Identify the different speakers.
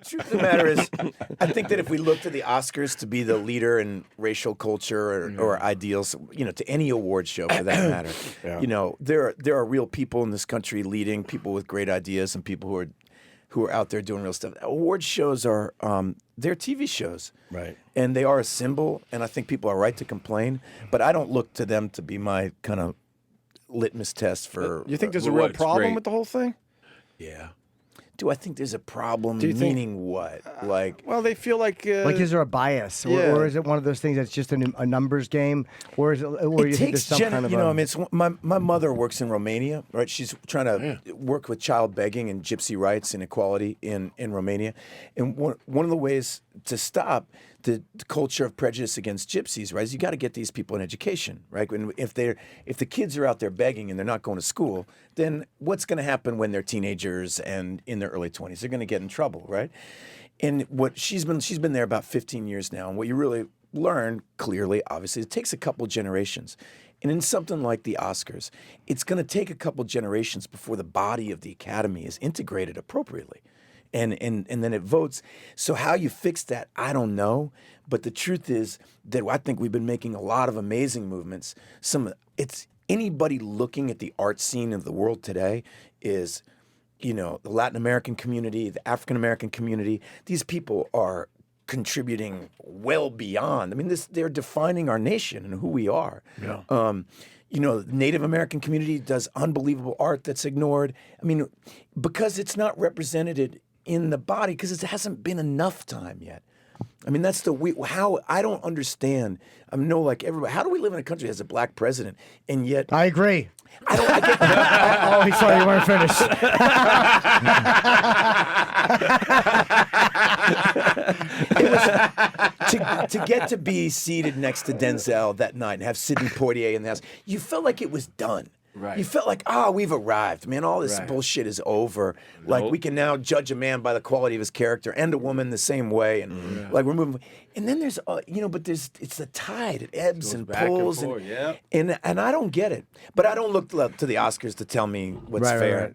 Speaker 1: truth of the matter is, I think that if we look to the Oscars to be the leader in racial culture or ideals, to any award show for that matter, there are real people in this country leading, people with great ideas, and people who are out there doing real stuff. Award shows are they're TV shows,
Speaker 2: right?
Speaker 1: And they are a symbol, and I think people are right to complain, but I don't look to them to be my kind of litmus test for.
Speaker 2: You think there's a real problem with the whole thing?
Speaker 1: Yeah. Do I think there's a problem? Meaning what?
Speaker 2: Well, they feel like
Speaker 3: is there a bias, or is it one of those things that's just a numbers game, or is it? Or you think there's some kind of
Speaker 1: it's my mother works in Romania, right? She's trying to work with child begging and gypsy rights and equality in Romania, and one of the ways to stop the culture of prejudice against gypsies, right, is you got to get these people an education, right? If the kids are out there begging and they're not going to school, then what's going to happen when they're teenagers and in their early 20s? They're going to get in trouble, right? And what she's been there about 15 years now, and what you really learn clearly, obviously, it takes a couple generations. And in something like the Oscars, it's going to take a couple generations before the body of the Academy is integrated appropriately. And then it votes. So how you fix that, I don't know. But the truth is that I think we've been making a lot of amazing movements. It's anybody looking at the art scene of the world today is, the Latin American community, the African American community. These people are contributing well beyond. I mean, they're defining our nation and who we are. Yeah. The Native American community does unbelievable art that's ignored. I mean, because it's not represented in the body, because it hasn't been enough time yet. I mean, that's how I don't understand. I know, like everybody, how do we live in a country that has a black president, and yet
Speaker 3: I agree.
Speaker 1: I get,
Speaker 3: oh, sorry, you weren't finished.
Speaker 1: It was to get to be seated next to Denzel that night and have Sidney Poitier in the house. You felt like it was done. Right. You felt like, we've arrived, man. All this bullshit is over. Nope. Like, we can now judge a man by the quality of his character and a woman the same way. And like, we're moving. And then there's, but it's the tide. It ebbs and pulls. And I don't get it. But I don't look to the Oscars to tell me what's fair.
Speaker 3: Right.